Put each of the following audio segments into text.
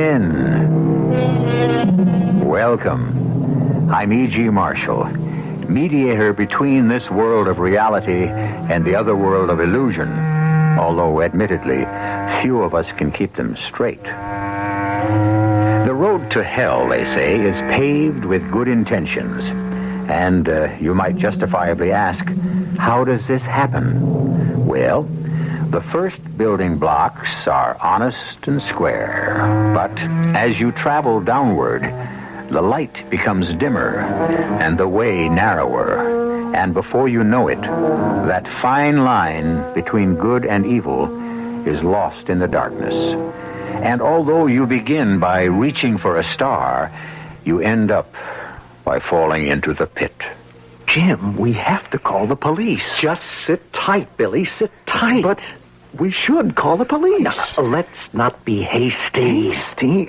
in. Welcome. I'm E.G. Marshall, mediator between this world of reality and the other world of illusion, although, admittedly, few of us can keep them straight. The road to hell, they say, is paved with good intentions. And you might justifiably ask, how does this happen? Well, the first building blocks are honest and square. But as you travel downward, the light becomes dimmer and the way narrower. And before you know it, that fine line between good and evil is lost in the darkness. And although you begin by reaching for a star, you end up by falling into the pit. Jim, we have to call the police. Just sit tight, Billy. Sit tight. But we should call the police. Now, let's not be hasty. Hasty?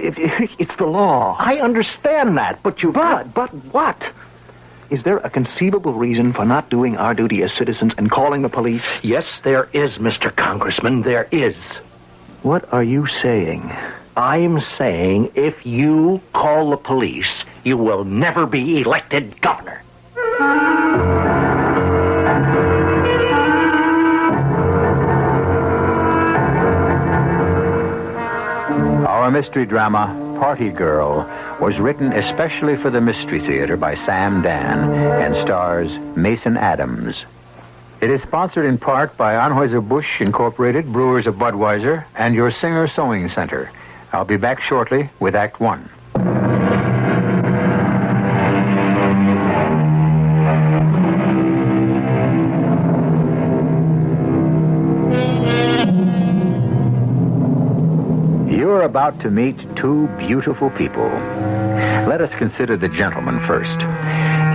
It's the law. I understand that, but But what? Is there a conceivable reason for not doing our duty as citizens and calling the police? Yes, there is, Mr. Congressman. There is. What are you saying? I'm saying if you call the police, you will never be elected governor. Our mystery drama, Party Girl, was written especially for the Mystery Theater by Sam Dan and stars Mason Adams. It is sponsored in part by Anheuser-Busch Incorporated, Brewers of Budweiser, and your Singer Sewing Center. I'll be back shortly with Act One. You're about to meet two beautiful people. Let us consider the gentleman first.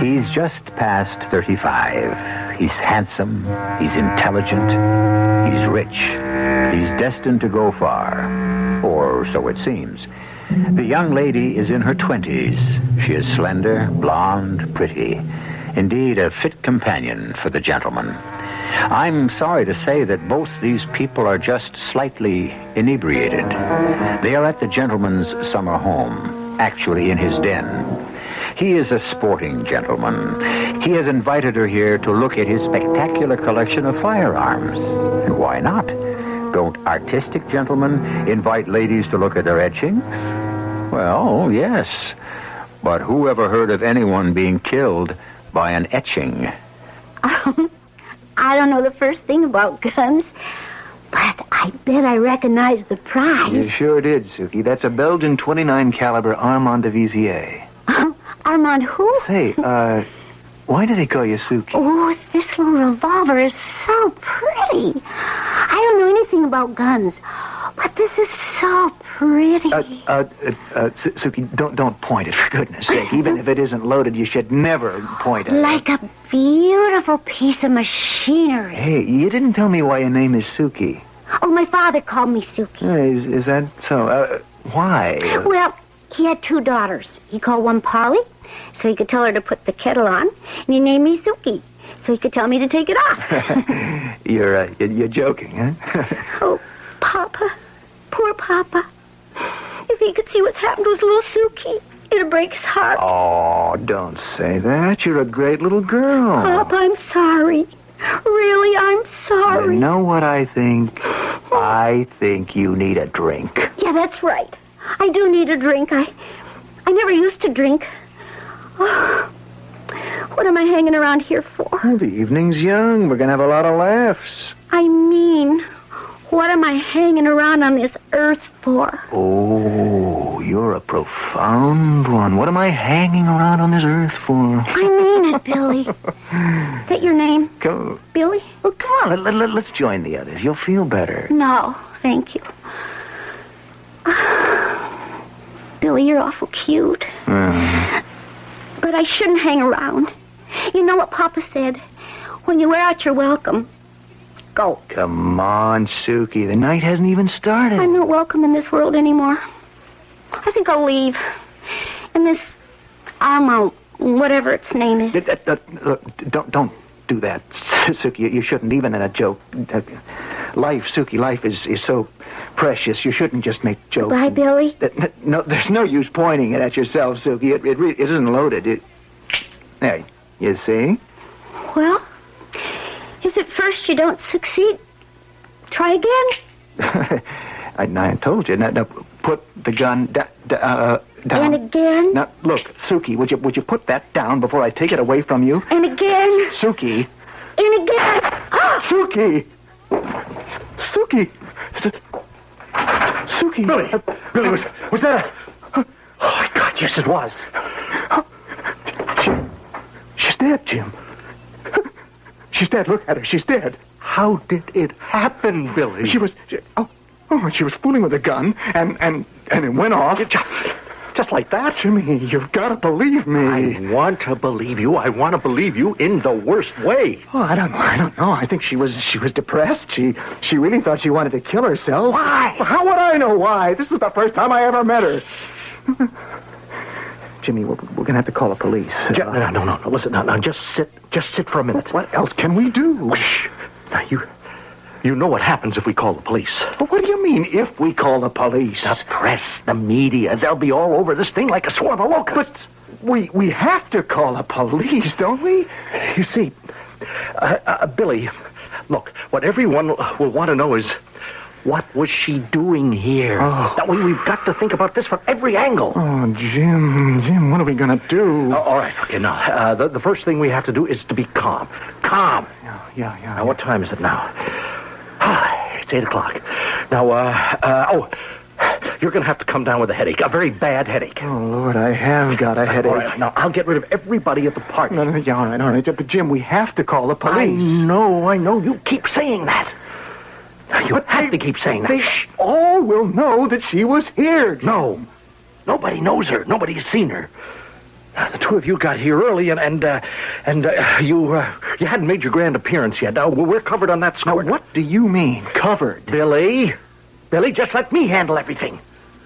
He's just past 35. He's handsome, he's intelligent, he's rich, he's destined to go far, or so it seems. The young lady is in her 20s. She is slender, blonde, pretty. Indeed, a fit companion for the gentleman. I'm sorry to say that both these people are just slightly inebriated. They are at the gentleman's summer home, actually in his den. He is a sporting gentleman. He has invited her here to look at his spectacular collection of firearms. And why not? Don't artistic gentlemen invite ladies to look at their etchings? Well, yes. But who ever heard of anyone being killed by an etching? I don't know the first thing about guns, but I bet I recognize the prize. You sure did, Suki. That's a Belgian 29 caliber Armand de Vizier. Armand who? Say, why do they call you Suki? Oh, this little revolver is so pretty. I don't know anything about guns, but this is so pretty. Suki, don't point it, for goodness sake. Even if it isn't loaded, you should never point it. Like a beautiful piece of machinery. Hey, you didn't tell me why your name is Suki. Oh, my father called me Suki. Is that so? Why? Well, he had two daughters. He called one Polly, so he could tell her to put the kettle on, and he named me Suki, so he could tell me to take it off. You're joking, huh? Oh, Papa. Poor Papa. If he could see what's happened to his little Suki, it'd break his heart. Oh, don't say that. You're a great little girl. Papa, I'm sorry. Really, I'm sorry. You know what I think? I think you need a drink. Yeah, that's right. I do need a drink. I never used to drink. Oh, what am I hanging around here for? Well, the evening's young. We're going to have a lot of laughs. I mean, what am I hanging around on this earth for? Oh, you're a profound one. What am I hanging around on this earth for? I mean it, Billy. Is that your name? Go. Billy? Well, come on. Let's join the others. You'll feel better. No, thank you. Billy, you're awful cute. But I shouldn't hang around. You know what Papa said? When you wear out your welcome, go. Come on, Suki. The night hasn't even started. I'm not welcome in this world anymore. I think I'll leave. And this Armand, whatever its name is. Don't do that, Suki. You shouldn't, even in a joke. Life, Suki, life is so precious. You shouldn't just make jokes. Bye, Billy. No, there's no use pointing it at yourself, Suki. It isn't loaded. There, you see? Well, if at first you don't succeed, try again. I told you. Now, put the gun down. And again. Now, look, Suki, would you put that down before I take it away from you? And again. Suki. And again. Suki! Suki! Suki! Billy, was that a... Oh, my God, yes, it was. She's dead, Jim. She's dead. Look at her. She's dead. How did it happen, Billy? She was fooling with a gun, and it went off. Just like that? Jimmy, you've got to believe me. I want to believe you. I want to believe you in the worst way. Oh, I don't know. I think she was depressed. She really thought she wanted to kill herself. Why? How would I know why? This was the first time I ever met her. Jimmy, we're going to have to call the police. No. Listen, now, just sit for a minute. What else can we do? Shh. Now, you know what happens if we call the police. But what do you mean, if we call the police? The press, the media, they'll be all over this thing like a swarm of locusts. But we have to call the police, don't we? You see, Billy, look, what everyone will want to know is, what was she doing here? Oh. That way we've got to think about this from every angle. Oh, Jim, what are we going to do? All right, okay, now, the first thing we have to do is to be calm. Calm. Yeah. Now, what time is it now? It's 8 o'clock. Now, you're going to have to come down with a headache, a very bad headache. Oh, Lord, I have got a headache. All right, now, I'll get rid of everybody at the party. No, all right. But, Jim, we have to call the police. I know. You keep saying that. You have to keep saying that. They all will know that she was here, Jim. No. Nobody knows her. Nobody's seen her. The two of you got here early, and you hadn't made your grand appearance yet. Now, we're covered on that score. Now, what do you mean, covered? Billy, just let me handle everything.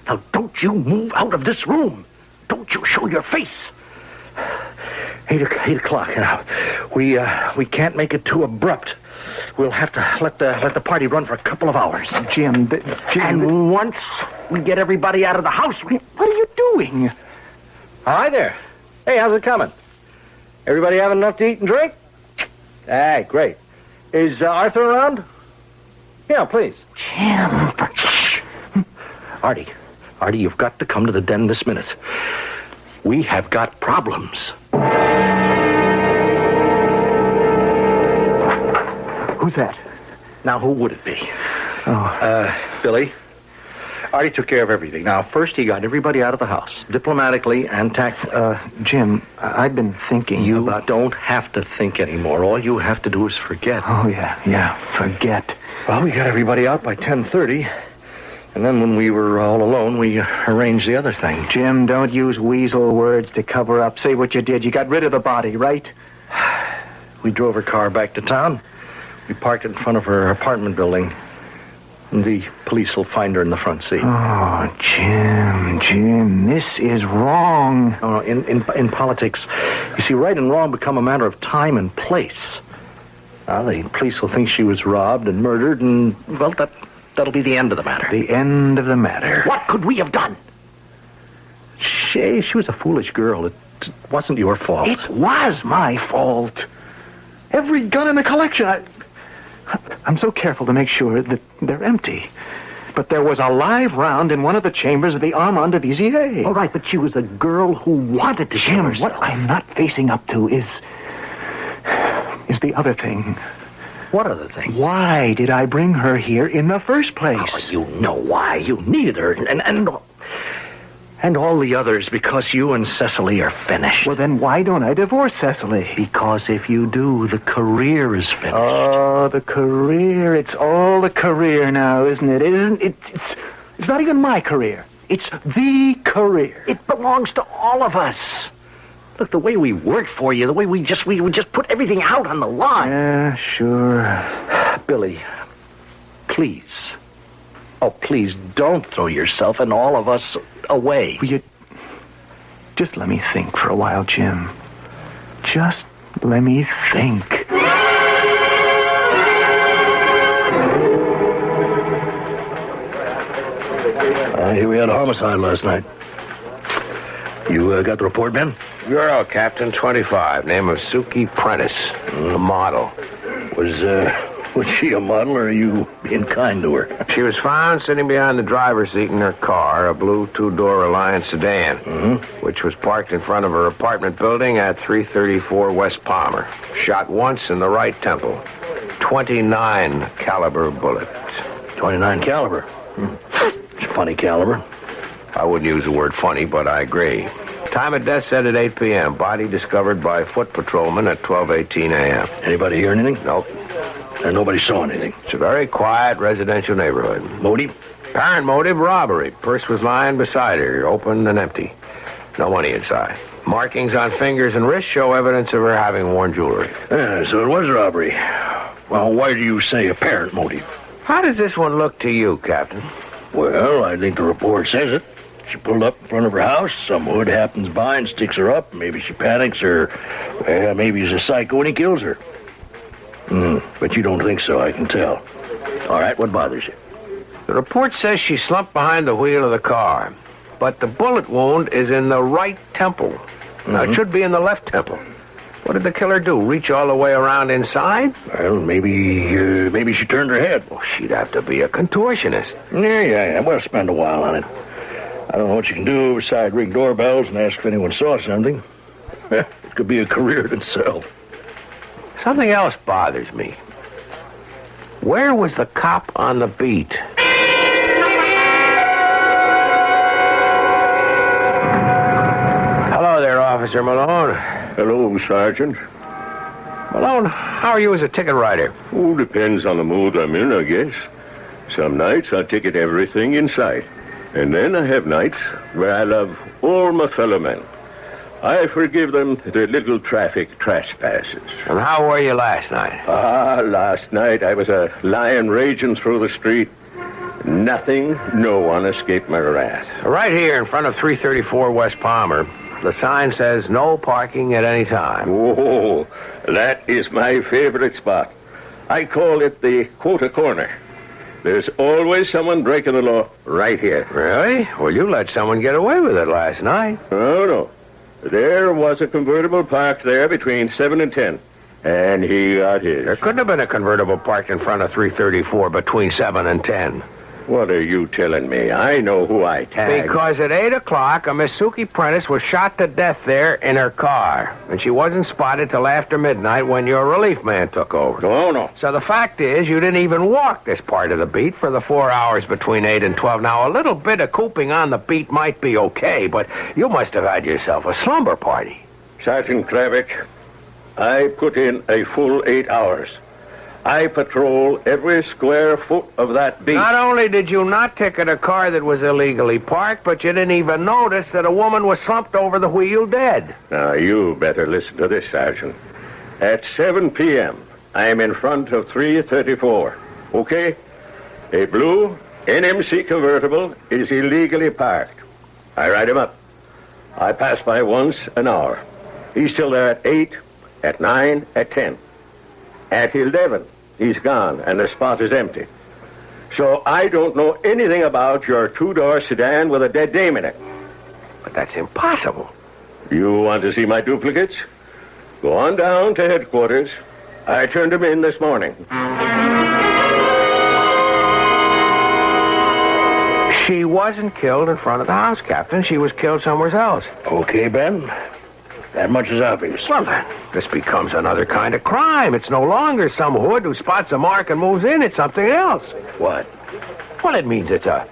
Now, don't you move out of this room. Don't you show your face. 8 o'clock now. We can't make it too abrupt. We'll have to let the party run for a couple of hours. Jim, and once we get everybody out of the house, what are you doing? Hi there. Hey, how's it coming? Everybody having enough to eat and drink? Hey, great. Is Arthur around? Yeah, please. Jim. Artie, you've got to come to the den this minute. We have got problems. Who's that? Now, who would it be? Billy, Artie took care of everything. Now, first he got everybody out of the house, diplomatically and tactfully. Jim, I've been thinking You about... don't have to think anymore. All you have to do is forget. Oh, yeah, forget. Well, we got everybody out by 10:30, and then when we were all alone, we arranged the other thing. Jim, don't use weasel words to cover up. Say what you did. You got rid of the body, right? We drove her car back to town. We parked it in front of her apartment building. And the police will find her in the front seat. Oh, Jim, this is wrong. No, in politics, you see, right and wrong become a matter of time and place. Now, the police will think she was robbed and murdered, and, well, that'll be the end of the matter. The end of the matter. What could we have done? She was a foolish girl. It wasn't your fault. It was my fault. Every gun in the collection, I'm so careful to make sure that they're empty. But there was a live round in one of the chambers of the Armand de Vizier. All right, but she was a girl who wanted to kill Jim, herself. what I'm not facing up to is the other thing. What other thing? Why did I bring her here in the first place? Oh, you know why. You needed her, and all the others, because you and Cecily are finished. Well, then why don't I divorce Cecily? Because if you do, the career is finished. Oh, the career. It's all the career now, isn't it? It's not even my career. It's the career. It belongs to all of us. Look, the way we worked for you, the way we just put everything out on the line. Yeah, sure. Billy, please. Oh, please don't throw yourself and all of us away. Will you just let me think for a while, Jim? Just let me think. I hear we had a homicide last night. You got the report, Ben? Girl, Captain, 25. Name of Suki Prentice. A model. Was she a model, or are you being kind to her? She was found sitting behind the driver's seat in her car, a blue two-door Reliance sedan, which was parked in front of her apartment building at 334 West Palmer. Shot once in the right temple. 29 caliber bullet. 29 caliber. It's a funny caliber. I wouldn't use the word funny, but I agree. Time of death said at 8 p.m. Body discovered by foot patrolman at 12:18 a.m. Anybody hear anything? Nope. And nobody saw anything. It's a very quiet residential neighborhood. Motive? Apparent motive, robbery. Purse was lying beside her, open and empty. No money inside. Markings on fingers and wrists show evidence of her having worn jewelry. So it was a robbery. Well, why do you say apparent motive? How does this one look to you, Captain? Well, I think the report says it. She pulled up in front of her house. Some hood happens by and sticks her up. Maybe she panics, or maybe he's a psycho and he kills her. But you don't think so, I can tell. All right, what bothers you? The report says she slumped behind the wheel of the car, but the bullet wound is in the right temple. Now, it should be in the left temple. What did the killer do? Reach all the way around inside? Well, maybe she turned her head. Well, she'd have to be a contortionist. Yeah. We'll spend a while on it. I don't know what you can do besides ring doorbells and ask if anyone saw something. It could be a career in itself. Something else bothers me. Where was the cop on the beat? Hello there, Officer Malone. Hello, Sergeant. Malone, how are you as a ticket writer? Oh, depends on the mood I'm in, I guess. Some nights I ticket everything in sight. And then I have nights where I love all my fellow men. I forgive them their little traffic trespasses. And how were you last night? Last night I was a lion raging through the street. Nothing, no one escaped my wrath. Right here in front of 334 West Palmer, the sign says no parking at any time. Oh, that is my favorite spot. I call it the quota corner. There's always someone breaking the law right here. Really? Well, you let someone get away with it last night. Oh, no. There was a convertible parked there between 7 and 10, and he got his. There couldn't have been a convertible parked in front of 334 between 7 and 10. What are you telling me? I know who I tagged. Because at 8 o'clock, a Miss Suki Prentice was shot to death there in her car. And she wasn't spotted till after midnight when your relief man took over. Oh, no. So the fact is, you didn't even walk this part of the beat for the 4 hours between 8 and 12. Now, a little bit of cooping on the beat might be okay, but you must have had yourself a slumber party. Sergeant Kravik, I put in a full 8 hours. I patrol every square foot of that beat. Not only did you not ticket a car that was illegally parked, but you didn't even notice that a woman was slumped over the wheel dead. Now, you better listen to this, Sergeant. At 7 p.m., I am in front of 334, okay? A blue NMC convertible is illegally parked. I write him up. I pass by once an hour. He's still there at 8, at 9, at 10. At 11, he's gone, and the spot is empty. So I don't know anything about your two-door sedan with a dead dame in it. But that's impossible. You want to see my duplicates? Go on down to headquarters. I turned them in this morning. She wasn't killed in front of the house, Captain. She was killed somewhere else. Okay, Ben. That much is obvious. Well, then, this becomes another kind of crime. It's no longer some hood who spots a mark and moves in. It's something else. What? Well, it means it's a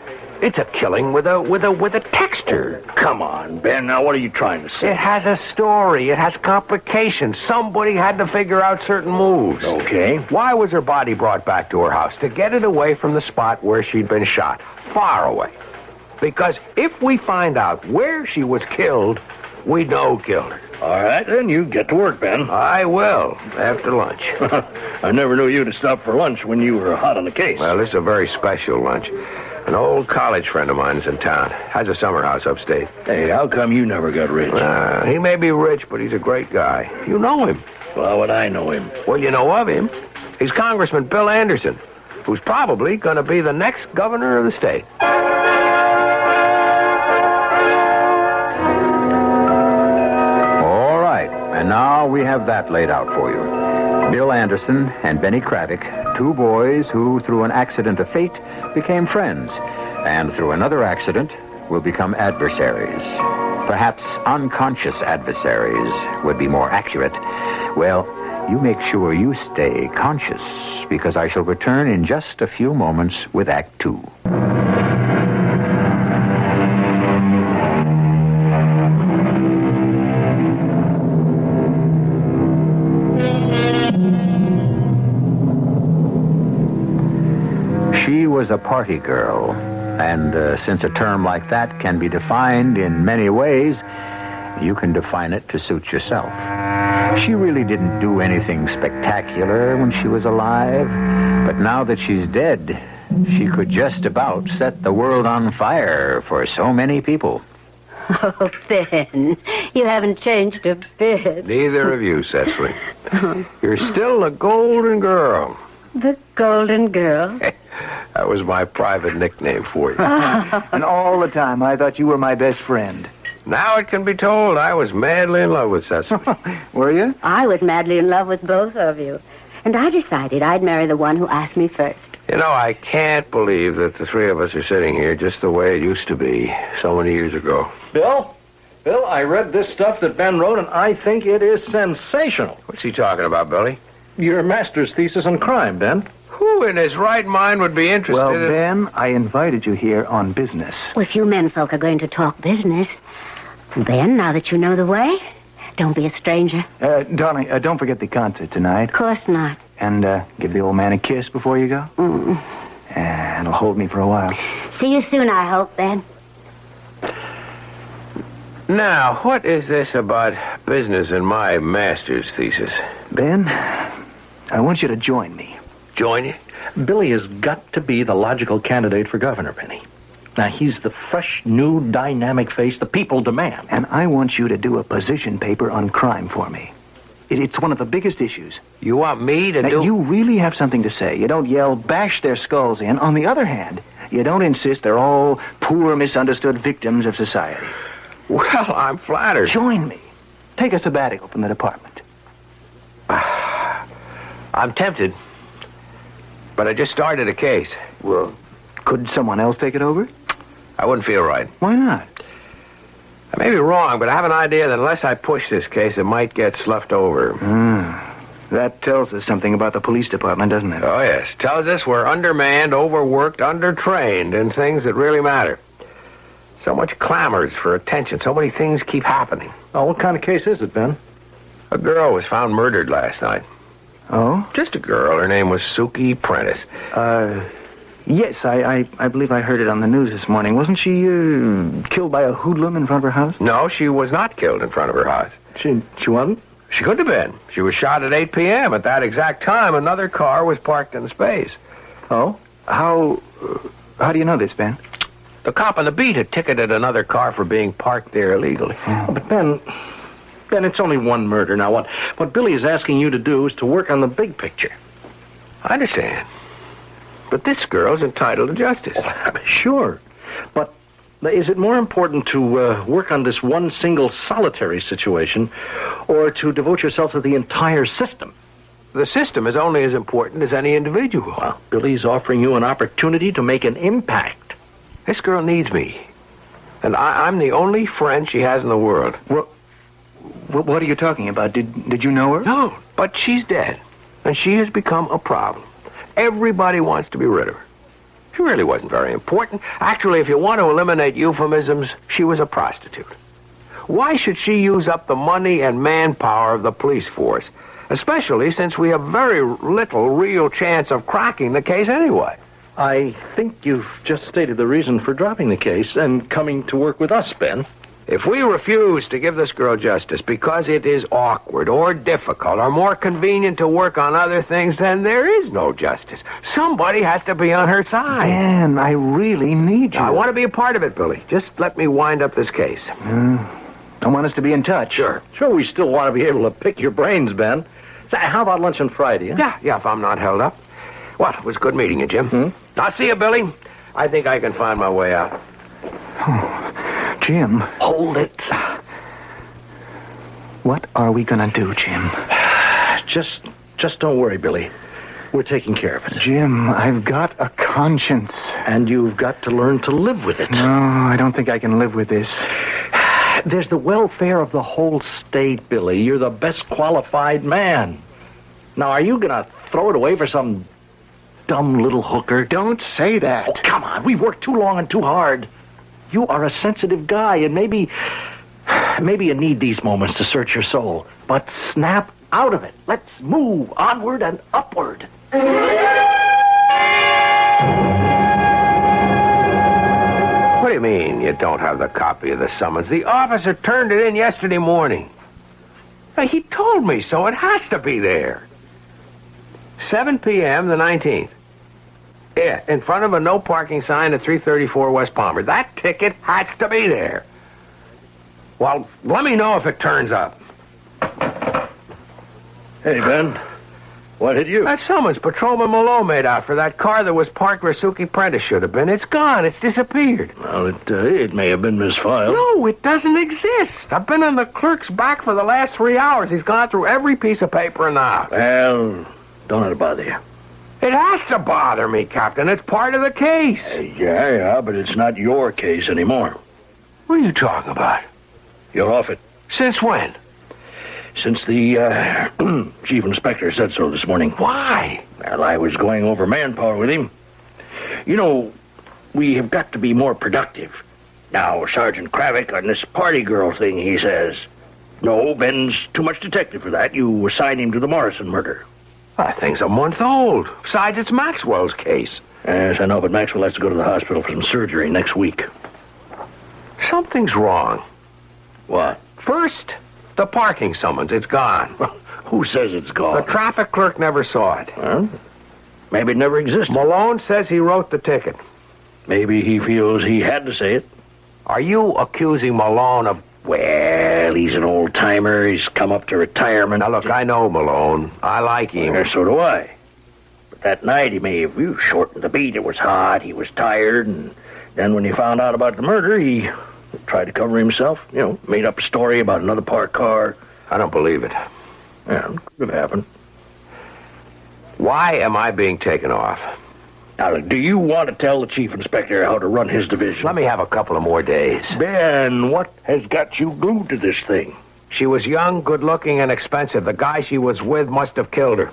killing with a texture. Come on, Ben. Now, what are you trying to say? It has a story. It has complications. Somebody had to figure out certain moves. Okay. Why was her body brought back to her house? To get it away from the spot where she'd been shot. Far away. Because if we find out where she was killed, we know who killed her. All right, then, you get to work, Ben. I will, after lunch. I never knew you to stop for lunch when you were hot on the case. Well, this is a very special lunch. An old college friend of mine is in town. Has a summer house upstate. Hey, how come you never got rich? He may be rich, but he's a great guy. You know him. Well, how would I know him? Well, you know of him. He's Congressman Bill Anderson, who's probably going to be the next governor of the state. now we have that laid out for you. Bill Anderson and Benny Craddock, two boys who, through an accident of fate, became friends, and through another accident, will become adversaries. Perhaps unconscious adversaries would be more accurate. Well, you make sure you stay conscious, because I shall return in just a few moments with Act Two. She was a party girl, and since a term like that can be defined in many ways, you can define it to suit yourself. She really didn't do anything spectacular when she was alive, but now that she's dead, she could just about set the world on fire for so many people. Oh, Ben, you haven't changed a bit. Neither of you, Cecily. You're still a golden girl. The Golden Girl? That was my private nickname for you. And all the time, I thought you were my best friend. Now it can be told I was madly in love with Cecily. Were you? I was madly in love with both of you. And I decided I'd marry the one who asked me first. You know, I can't believe that the three of us are sitting here just the way it used to be so many years ago. Bill, I read this stuff that Ben wrote, and I think it is sensational. What's he talking about, Billy? Your master's thesis on crime, Ben. Who in his right mind would be interested Well, in... Ben, I invited you here on business. Well, if you menfolk are going to talk business, Ben, now that you know the way, don't be a stranger. Darling, don't forget the concert tonight. Of course not. And give the old man a kiss before you go. And it'll hold me for a while. See you soon, I hope, Ben. Now, what is this about business in my master's thesis? Ben, I want you to join me. Join you? Billy has got to be the logical candidate for governor, Benny. Now, he's the fresh, new, dynamic face the people demand. And I want you to do a position paper on crime for me. It's one of the biggest issues. You want me to Now, do... you really have something to say. You don't yell, bash their skulls in. On the other hand, you don't insist they're all poor, misunderstood victims of society. Well, I'm flattered. Join me. Take a sabbatical from the department. I'm tempted. But I just started a case. Well, could someone else take it over? I wouldn't feel right. Why not? I may be wrong, but I have an idea that unless I push this case, it might get sloughed over. That tells us something about the police department, doesn't it? Oh, yes. Tells us we're undermanned, overworked, undertrained in things that really matter. So much clamors for attention. So many things keep happening. Oh, what kind of case is it, Ben? A girl was found murdered last night. Oh? Just a girl. Her name was Suki Prentice. Yes, I believe I heard it on the news this morning. Wasn't she killed by a hoodlum in front of her house? No, she was not killed in front of her house. She wasn't? She couldn't have been. She was shot at 8 p.m. At that exact time, another car was parked in the space. Oh? How do you know this, Ben? The cop on the beat had ticketed another car for being parked there illegally. But Ben, it's only one murder. Now, what Billy is asking you to do is to work on the big picture. I understand. But this girl's entitled to justice. Sure. But is it more important to work on this one single solitary situation or to devote yourself to the entire system? The system is only as important as any individual. Well, Billy's offering you an opportunity to make an impact. This girl needs me. And I'm the only friend she has in the world. What are you talking about? Did you know her? No, but she's dead. And she has become a problem. Everybody wants to be rid of her. She really wasn't very important. Actually, if you want to eliminate euphemisms, she was a prostitute. Why should she use up the money and manpower of the police force? Especially since we have very little real chance of cracking the case anyway. I think you've just stated the reason for dropping the case and coming to work with us, Ben. If we refuse to give this girl justice because it is awkward or difficult or more convenient to work on other things, then there is no justice. Somebody has to be on her side. Ben, I really need you. I want to be a part of it, Billy. Just let me wind up this case. I want us to be in touch. Sure. Sure, we still want to be able to pick your brains, Ben. So how about lunch on Friday, huh? Yeah, if I'm not held up. Well, it was good meeting you, Jim. I'll see you, Billy. I think I can find my way out. Jim. Hold it. What are we gonna do, Jim? Just don't worry, Billy. We're taking care of it. Jim, I've got a conscience. And you've got to learn to live with it. No, I don't think I can live with this. There's the welfare of the whole state, Billy. You're the best qualified man. Now, are you going to throw it away for some dumb little hooker? Don't say that. Oh, come on. We've worked too long and too hard. You are a sensitive guy, and maybe you need these moments to search your soul. But snap out of it. Let's move onward and upward. What do you mean you don't have the copy of the summons? The officer turned it in yesterday morning. Hey, he told me so. It has to be there. 7 p.m. the 19th. Yeah, in front of a no parking sign at 334 West Palmer. That ticket has to be there. Well, let me know if it turns up. Hey, Ben. What hit you? That summons Patrolman Malone made out for that car that was parked where Suki Prentice should have been. It's gone. It's disappeared. Well, it may have been misfiled. No, it doesn't exist. I've been on the clerk's back for the last 3 hours. He's gone through every piece of paper in the house. Well, don't let it bother you. It has to bother me, Captain. It's part of the case. Yeah, but it's not your case anymore. What are you talking about? You're off it. Since when? Since the chief inspector said so this morning. Why? Well, I was going over manpower with him. You know, we have got to be more productive. Now, Sergeant Kravick on this party girl thing, he says, no, Ben's too much detective for that. You assign him to the Morrison murder. That thing's a month old. Besides, it's Maxwell's case. Yes, I know, but Maxwell has to go to the hospital for some surgery next week. Something's wrong. What? First, the parking summons. It's gone. Who says it's gone? The traffic clerk never saw it. Well, maybe it never existed. Malone says he wrote the ticket. Maybe he feels he had to say it. Are you accusing Malone of... Well, he's an old-timer. He's come up to retirement. Now, look, I know Malone. I like him. Well, so do I. But that night, he may have shortened the beat. It was hot. He was tired. And then when he found out about the murder, he tried to cover himself. You know, made up a story about another parked car. I don't believe it. Yeah, it could have happened. Why am I being taken off? Now, look, do you want to tell the chief inspector how to run his division? Let me have a couple of more days. Ben, what has got you glued to this thing? She was young, good-looking, and expensive. The guy she was with must have killed her.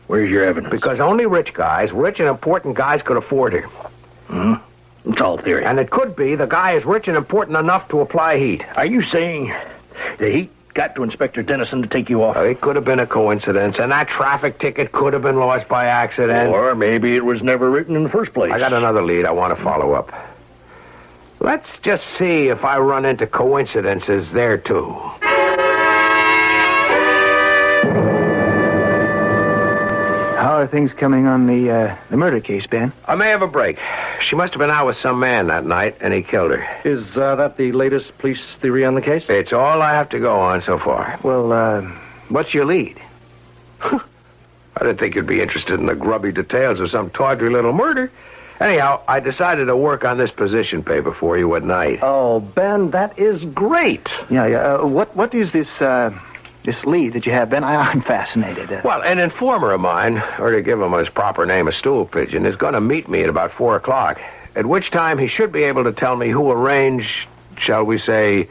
Where's your evidence? Because only rich and important guys could afford her. It's all theory. And it could be the guy is rich and important enough to apply heat. Are you saying the heat got to Inspector Dennison to take you off? It could have been a coincidence, and that traffic ticket could have been lost by accident. Or maybe it was never written in the first place. I got another lead I want to follow up. Let's just see if I run into coincidences there, too. How are things coming on the murder case, Ben? I may have a break. She must have been out with some man that night, and he killed her. Is that the latest police theory on the case? It's all I have to go on so far. Well, what's your lead? I didn't think you'd be interested in the grubby details of some tawdry little murder. Anyhow, I decided to work on this position paper for you at night. Oh, Ben, that is great. Yeah. What is this lead that you have, Ben? I'm fascinated. Well, an informer of mine, or to give him his proper name, a stool pigeon, is going to meet me at about 4 o'clock, at which time he should be able to tell me who arranged, shall we say,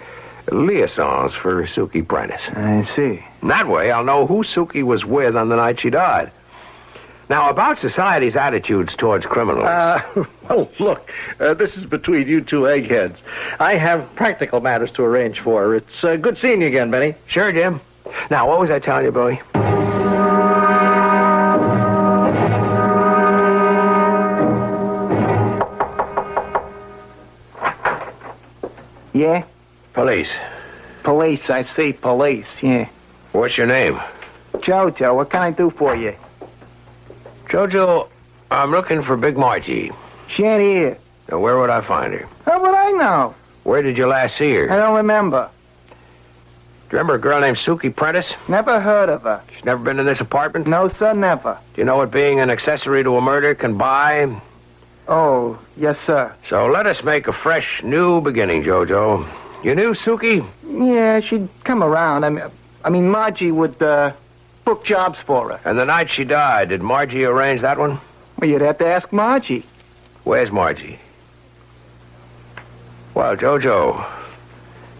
liaisons for Suki Prentice. I see. And that way, I'll know who Suki was with on the night she died. Now, about society's attitudes towards criminals. Well, look, this is between you two eggheads. I have practical matters to arrange for. It's good seeing you again, Benny. Sure, Jim. Now, what was I telling you, Billy? Yeah? Police. Police, I see, police, yeah. What's your name? Jojo, what can I do for you? Jojo, I'm looking for Big Margie. She ain't here. Now, where would I find her? How would I know? Where did you last see her? I don't remember. Do you remember a girl named Suki Prentice? Never heard of her. She's never been in this apartment? No, sir, never. Do you know what being an accessory to a murder can buy? Oh, yes, sir. So let us make a fresh, new beginning, Jojo. You knew Suki? Yeah, she'd come around. I mean, Margie would book jobs for her. And the night she died, did Margie arrange that one? Well, you'd have to ask Margie. Where's Margie? Well, Jojo,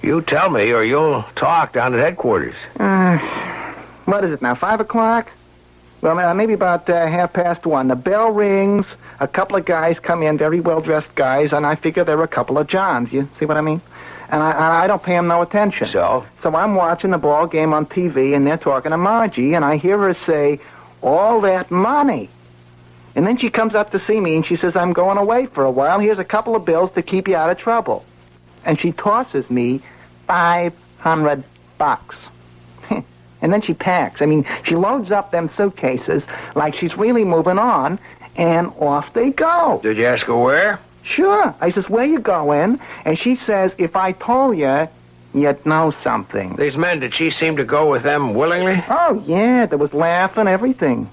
you tell me or you'll talk down at headquarters. What is it now, 5 o'clock? Well, maybe about 1:30. The bell rings, a couple of guys come in, very well-dressed guys, and I figure they're a couple of Johns. You see what I mean? And I don't pay them no attention. So I'm watching the ball game on TV, and they're talking to Margie, and I hear her say, all that money. And then she comes up to see me, and she says, I'm going away for a while. Here's a couple of bills to keep you out of trouble. And she tosses me $500. And then she packs. I mean, she loads up them suitcases like she's really moving on, and off they go. did you ask her where? Sure. I says, where you going? And she says, if I told you, you'd know something. These men, did she seem to go with them willingly? Oh, yeah, there was laughing, everything.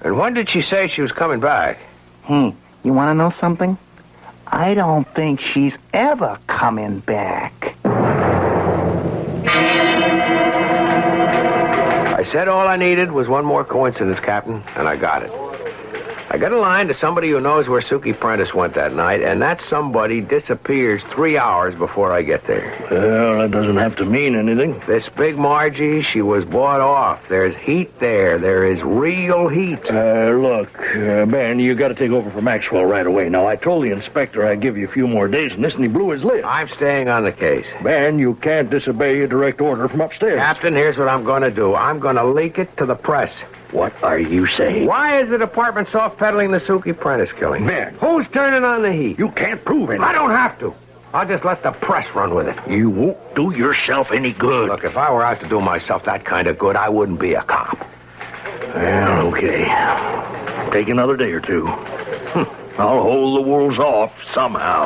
And when did she say she was coming back? Hey, you want to know something? I don't think she's ever coming back. I said all I needed was one more coincidence, Captain, and I got it. I got a line to somebody who knows where Suki Prentice went that night, and that somebody disappears 3 hours before I get there. Well, that doesn't have to mean anything. This big Margie, she was bought off. There's heat there. There is real heat. Look, Ben, you got to take over for Maxwell right away. Now, I told the inspector I'd give you a few more days on this, and he blew his lid. I'm staying on the case. Ben, you can't disobey a direct order from upstairs. Captain, here's what I'm going to do. I'm going to leak it to the press. What are you saying? Why is the department soft-pedaling the Suki Prentice killing? Ben. Who's turning on the heat? You can't prove anything. I don't have to. I'll just let the press run with it. You won't do yourself any good. Look, if I were out to do myself that kind of good, I wouldn't be a cop. Well, okay. Take another day or two. I'll hold the wolves off somehow.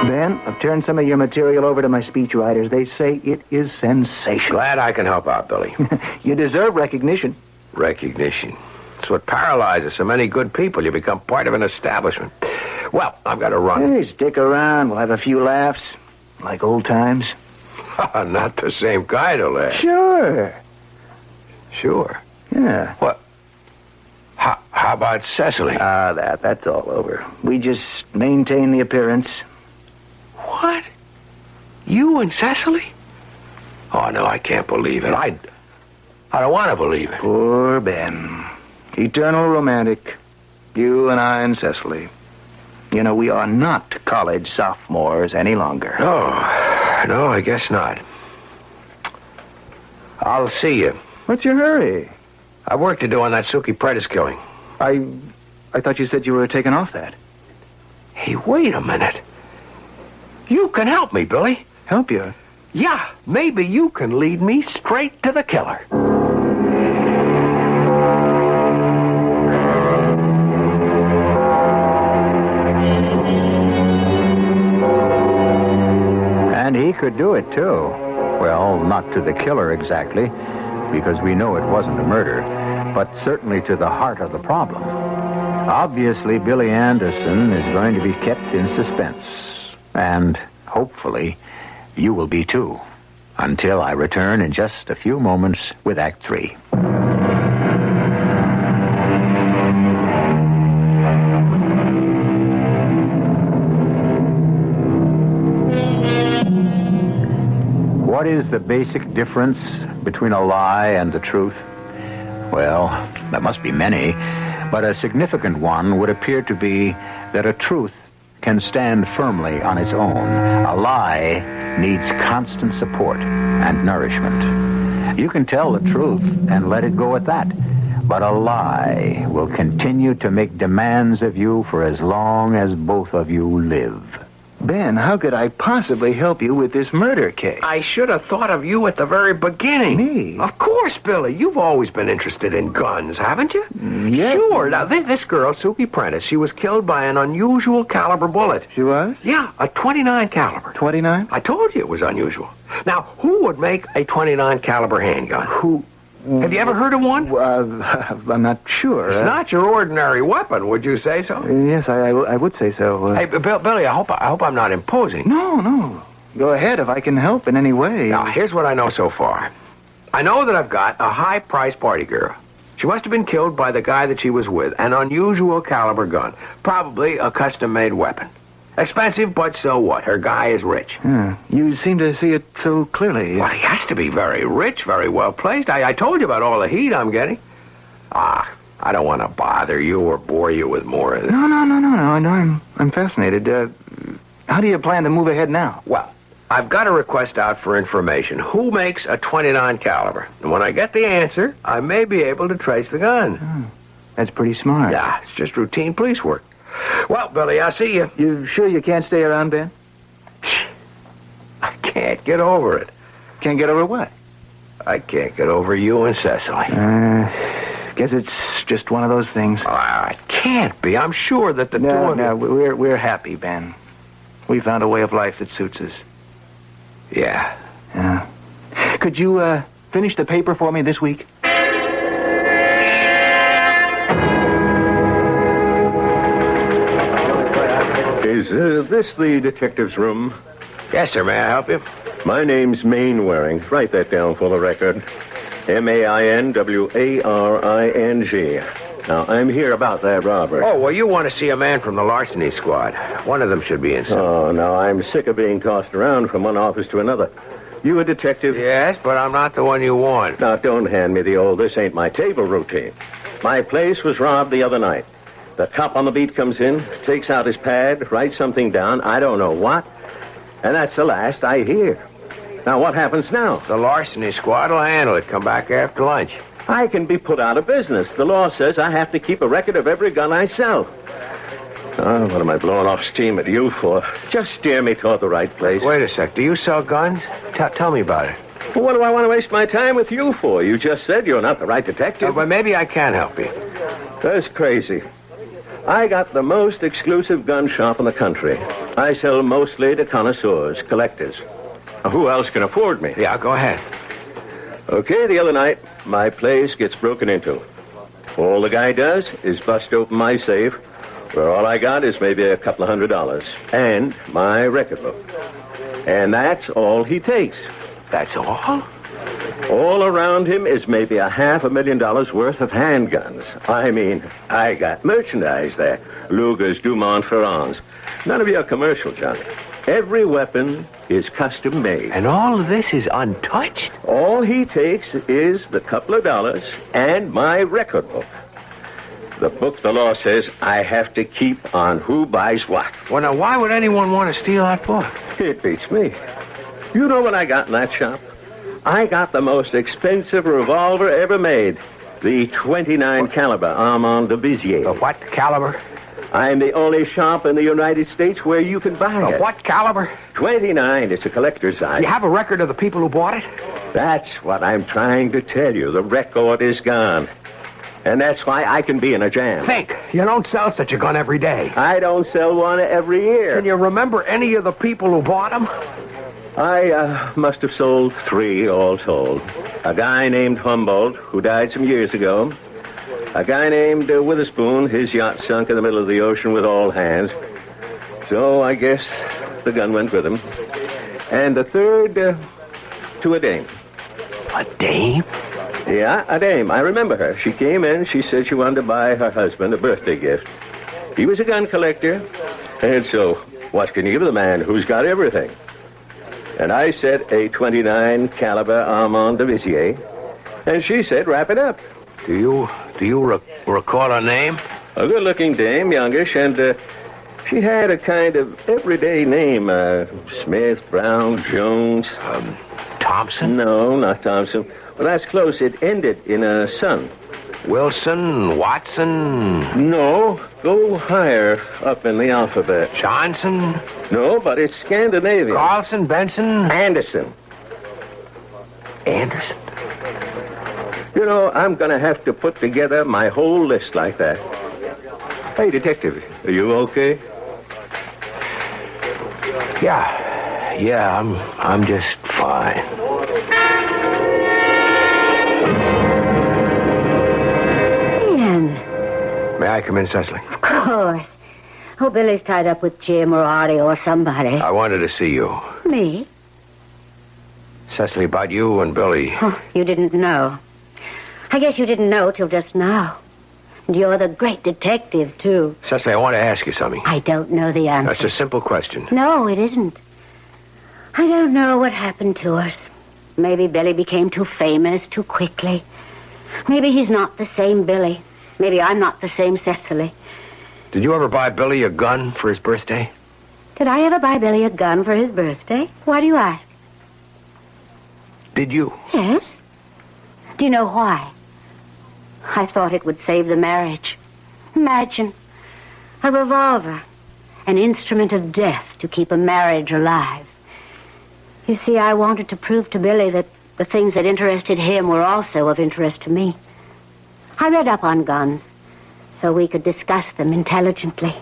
Ben, I've turned some of your material over to my speechwriters. They say it is sensational. Glad I can help out, Billy. You deserve recognition. Recognition. It's what paralyzes so many good people. You become part of an establishment. Well, I've got to run. Hey, stick around. We'll have a few laughs. Like old times. Not the same kind of laugh. Sure. Sure. Yeah. What? How about Cecily? That's all over. We just maintain the appearance. What? You and Cecily? Oh, no, I can't believe it. I don't want to believe it. Poor Ben. Eternal romantic. You and I and Cecily. You know, we are not college sophomores any longer. No, I guess not. I'll see you. What's your hurry? I've work to do on that Suki Prentice killing. I thought you said you were taking off that. Hey, wait a minute. You can help me, Billy. Help you? Yeah, maybe you can lead me straight to the killer. And he could do it, too. Well, not to the killer exactly, because we know it wasn't a murder, but certainly to the heart of the problem. Obviously, Billy Anderson is going to be kept in suspense. And hopefully, you will be too. Until I return in just a few moments with Act 3. What is the basic difference between a lie and the truth? Well, there must be many, but a significant one would appear to be that a truth can stand firmly on its own. A lie needs constant support and nourishment. You can tell the truth and let it go at that, but a lie will continue to make demands of you for as long as both of you live. Ben, how could I possibly help you with this murder case? I should have thought of you at the very beginning. Me? Of course, Billy. You've always been interested in guns, haven't you? Yeah. Sure. Now, this girl, Suki Prentice, she was killed by an unusual caliber bullet. She was? Yeah, a 29 caliber. 29? I told you it was unusual. Now, who would make a 29 caliber handgun? Who? Have you ever heard of one? I'm not sure. It's not your ordinary weapon, would you say so? Yes, I would say so. Hey, Billy, I hope I'm not imposing. No. Go ahead if I can help in any way. Now, here's what I know so far. I know that I've got a high-priced party girl. She must have been killed by the guy that she was with. An unusual caliber gun. Probably a custom-made weapon. Expensive, but so what? Her guy is rich. You seem to see it so clearly. Well, he has to be very rich, very well-placed. I told you about all the heat I'm getting. I don't want to bother you or bore you with more of this. No. I'm fascinated. How do you plan to move ahead now? Well, I've got a request out for information. Who makes a .29 caliber? And when I get the answer, I may be able to trace the gun. That's pretty smart. Yeah, it's just routine police work. Well, Billy, I'll see you. You sure you can't stay around, Ben? I can't get over it. Can't get over what? I can't get over you and Cecily. Guess it's just one of those things. It can't be. I'm sure that the two of you... we're happy, Ben. We found a way of life that suits us. Yeah. Could you finish the paper for me this week? Is this the detective's room? Yes, sir. May I help you? My name's Mainwaring. Write that down for the record. Mainwaring. Now, I'm here about that robbery. Oh, well, you want to see a man from the larceny squad. One of them should be inside. Oh, now, I'm sick of being tossed around from one office to another. You a detective? Yes, but I'm not the one you want. Now, don't hand me the old "this ain't my table" routine. My place was robbed the other night. The cop on the beat comes in, takes out his pad, writes something down, I don't know what, and that's the last I hear. Now, what happens now? The larceny squad will handle it. Come back after lunch. I can be put out of business. The law says I have to keep a record of every gun I sell. Oh, what am I blowing off steam at you for? Just steer me toward the right place. Wait a sec. Do you sell guns? Tell me about it. Well, what do I want to waste my time with you for? You just said you're not the right detective. But maybe I can help you. That's crazy. I got the most exclusive gun shop in the country. I sell mostly to connoisseurs, collectors. Who else can afford me? Yeah, go ahead. Okay, the other night, my place gets broken into. All the guy does is bust open my safe, where all I got is maybe a couple of $100, and my record book. And that's all he takes. That's all? All around him is maybe $500,000 worth of handguns. I mean, I got merchandise there. Lugers, Dumont, Ferrands. None of your commercial junk. Every weapon is custom made. And all of this is untouched? All he takes is the couple of dollars and my record book. The book the law says I have to keep on who buys what. Well, now, why would anyone want to steal that book? It beats me. You know what I got in that shop? I got the most expensive revolver ever made. The .29 caliber Armand de Vizier. The what caliber? I'm the only shop in the United States where you can buy it. The what caliber? .29. It's a collector's item. You have a record of the people who bought it? That's what I'm trying to tell you. The record is gone. And that's why I can be in a jam. Think. You don't sell such a gun every day. I don't sell one every year. Can you remember any of the people who bought them? I must have sold 3 all told. A guy named Humboldt, who died some years ago. A guy named Witherspoon, his yacht sunk in the middle of the ocean with all hands. So I guess the gun went with him. And the third to a dame. A dame? Yeah, a dame. I remember her. She came in. She said she wanted to buy her husband a birthday gift. He was a gun collector. And so, what can you give the man who's got everything? And I said a .29 caliber Armand de Vizier. And she said, wrap it up. Do you recall her name? A good-looking dame, youngish, and she had a kind of everyday name. Smith, Brown, Jones. Thompson? No, not Thompson. Well, that's close. It ended in a son. Wilson? Watson? No, go higher up in the alphabet. Johnson? No, but it's Scandinavian. Carlson? Benson? Anderson. Anderson? You know, I'm going to have to put together my whole list like that. Hey, detective, are you okay? Yeah, I'm just fine. May I come in, Cecily? Of course. Oh, Billy's tied up with Jim or Artie or somebody. I wanted to see you. Me? Cecily, about you and Billy. Oh, you didn't know. I guess you didn't know till just now. And you're the great detective, too. Cecily, I want to ask you something. I don't know the answer. That's a simple question. No, it isn't. I don't know what happened to us. Maybe Billy became too famous too quickly. Maybe he's not the same Billy. Maybe I'm not the same Cecily. Did you ever buy Billy a gun for his birthday? Did I ever buy Billy a gun for his birthday? Why do you ask? Did you? Yes. Do you know why? I thought it would save the marriage. Imagine. A revolver. An instrument of death to keep a marriage alive. You see, I wanted to prove to Billy that the things that interested him were also of interest to me. I read up on guns so we could discuss them intelligently.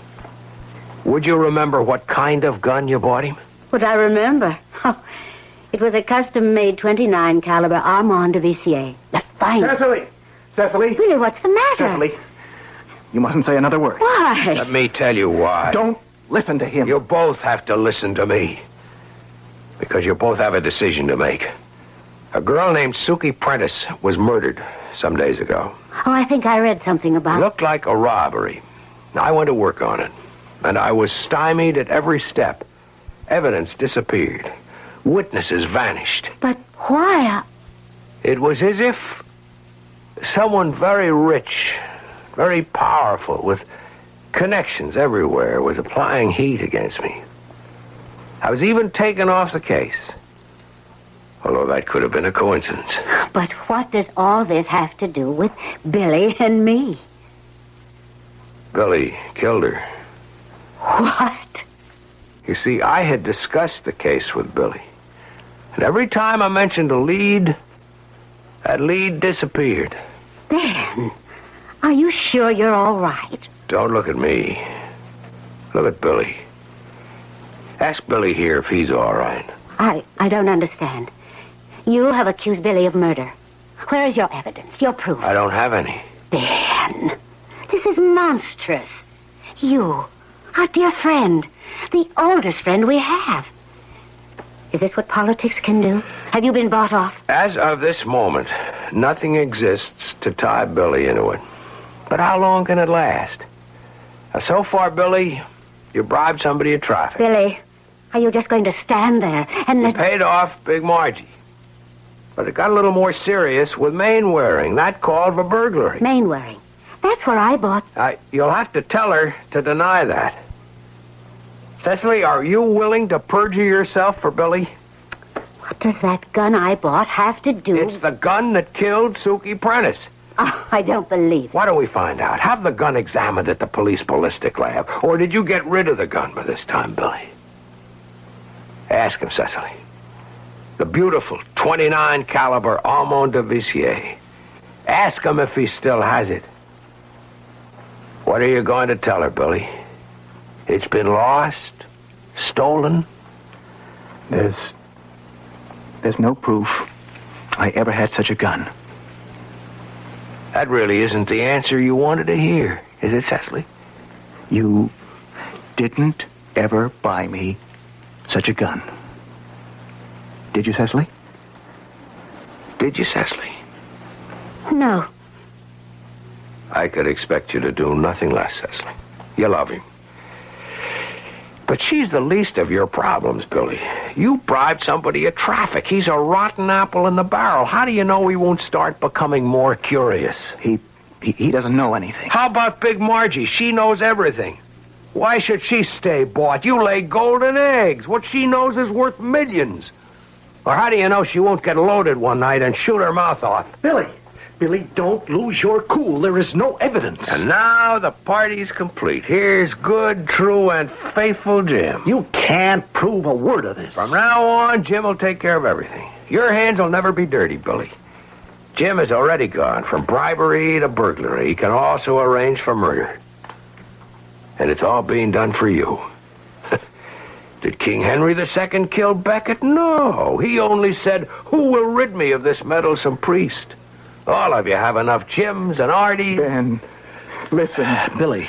Would you remember what kind of gun you bought him? Would I remember? Oh, it was a custom-made 29 caliber Armand de Vissier. The finest. Cecily! Cecily! Really, what's the matter? Cecily, you mustn't say another word. Why? Let me tell you why. Don't listen to him. You both have to listen to me. Because you both have a decision to make. A girl named Suki Prentice was murdered some days ago. Oh, I think I read something about it. Looked like a robbery. I went to work on it. And I was stymied at every step. Evidence disappeared. Witnesses vanished. But why? It was as if someone very rich, very powerful, with connections everywhere, was applying heat against me. I was even taken off the case. Although that could have been a coincidence. But what does all this have to do with Billy and me? Billy killed her. What? You see, I had discussed the case with Billy. And every time I mentioned a lead, that lead disappeared. Ben, are you sure you're all right? Don't look at me. Look at Billy. Ask Billy here if he's all right. I don't understand. You have accused Billy of murder. Where is your evidence, your proof? I don't have any. Ben, this is monstrous. You, our dear friend, the oldest friend we have. Is this what politics can do? Have you been bought off? As of this moment, nothing exists to tie Billy into it. But how long can it last? So far, Billy, you bribed somebody at traffic. Billy, are you just going to stand there and You let... paid off Big Margie. But it got a little more serious with Mainwaring. That called for burglary. Mainwaring. That's where I bought... You'll have to tell her to deny that. Cecily, are you willing to perjure yourself for Billy? What does that gun I bought have to do... It's the gun that killed Suki Prentice. Oh, I don't believe it. Why don't we find out? Have the gun examined at the police ballistic lab. Or did you get rid of the gun by this time, Billy? Ask him, Cecily. The beautiful 29 caliber Armand de Vissier. Ask him if he still has it. What are you going to tell her, Billy? It's been lost? Stolen? There's no proof I ever had such a gun. That really isn't the answer you wanted to hear, is it, Cecily? You didn't ever buy me such a gun. Did you, Cecily? Did you, Cecily? No. I could expect you to do nothing less, Cecily. You love him. But she's the least of your problems, Billy. You bribed somebody at traffic. He's a rotten apple in the barrel. How do you know he won't start becoming more curious? He doesn't know anything. How about Big Margie? She knows everything. Why should she stay bought? You lay golden eggs. What she knows is worth millions. Or how do you know she won't get loaded one night and shoot her mouth off? Billy, don't lose your cool. There is no evidence. And now the party's complete. Here's good, true, and faithful Jim. You can't prove a word of this. From now on, Jim will take care of everything. Your hands will never be dirty, Billy. Jim has already gone from bribery to burglary. He can also arrange for murder. And it's all being done for you. Did King Henry II kill Becket? No. He only said, "Who will rid me of this meddlesome priest?" All of you have enough Jims and Arties. Ben, Listen. Billy,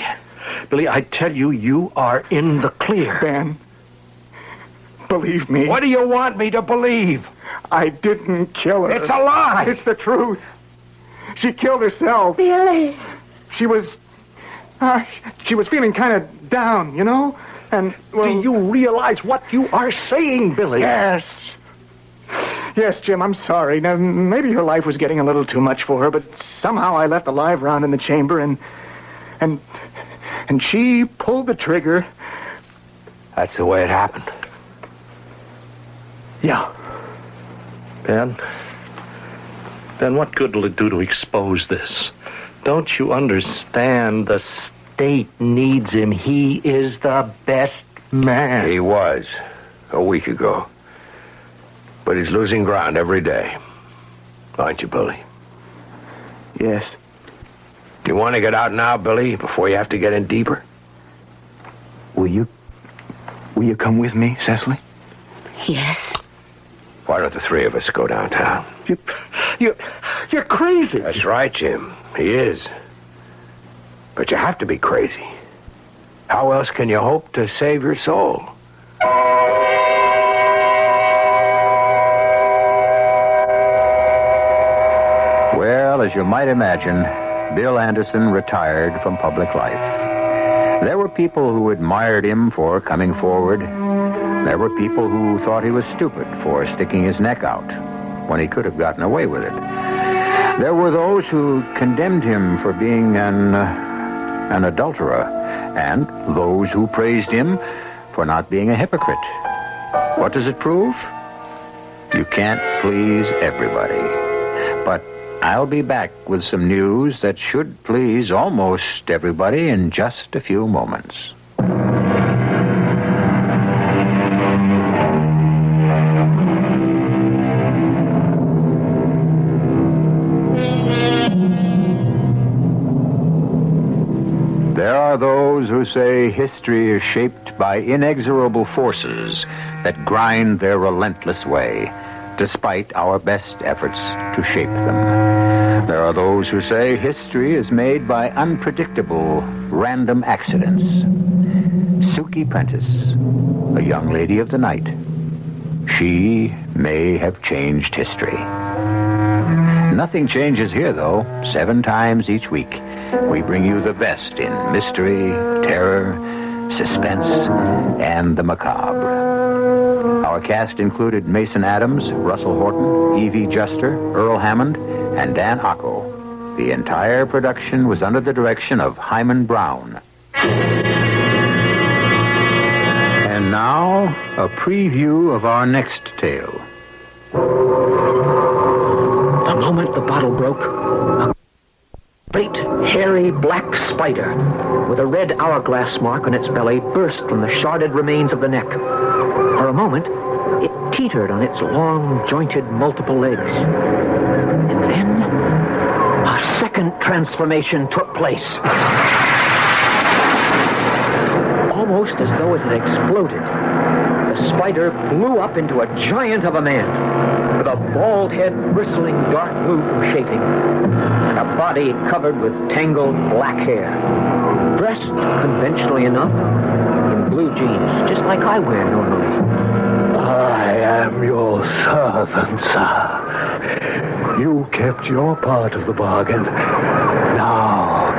I tell you, you are in the clear. Ben, believe me. What do you want me to believe? I didn't kill her. It's a lie. It's the truth. She killed herself. Billy. She was feeling kind of down, you know? And, well... Do you realize what you are saying, Billy? Yes. Yes, Jim, I'm sorry. Now, maybe her life was getting a little too much for her, but somehow I left a live round in the chamber, and she pulled the trigger. That's the way it happened. Yeah. Ben, what good will it do to expose this? Don't you understand? The state needs him. He is the best man. He was a week ago. But he's losing ground every day. Aren't you, Billy? Yes. You want to get out now, Billy, before you have to get in deeper? Will you come with me, Cecily? Yes. Why don't the three of us go downtown? You're crazy. That's right, Jim. He is. But you have to be crazy. How else can you hope to save your soul? Well, as you might imagine, Bill Anderson retired from public life. There were people who admired him for coming forward. There were people who thought he was stupid for sticking his neck out when he could have gotten away with it. There were those who condemned him for being an adulterer, and those who praised him for not being a hypocrite. What does it prove? You can't please everybody. But I'll be back with some news that should please almost everybody in just a few moments. There are those who say history is shaped by inexorable forces that grind their relentless way, despite our best efforts to shape them. There are those who say history is made by unpredictable, random accidents. Suki Prentice, a young lady of the night. She may have changed history. Nothing changes here, though. 7 times each week, we bring you the best in mystery, terror, suspense, and the macabre. Our cast included Mason Adams, Russell Horton, Evie Juster, Earl Hammond, and Dan Ocko. The entire production was under the direction of Hyman Brown. And now, a preview of our next tale. The moment the bottle broke, a great, hairy, black spider with a red hourglass mark on its belly burst from the sharded remains of the neck. For a moment, it teetered on its long, jointed, multiple legs. And then, a second transformation took place. Almost as though as it exploded, the spider blew up into a giant of a man, with a bald head bristling dark blue from chafing, and a body covered with tangled black hair. Dressed conventionally enough in blue jeans, just like I wear normally. I am your servant, sir. You kept your part of the bargain. Now,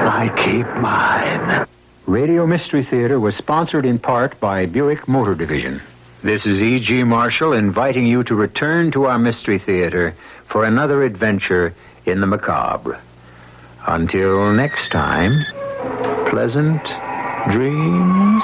I keep mine. Radio Mystery Theater was sponsored in part by Buick Motor Division. This is E.G. Marshall inviting you to return to our Mystery Theater for another adventure in the macabre. Until next time, pleasant dreams.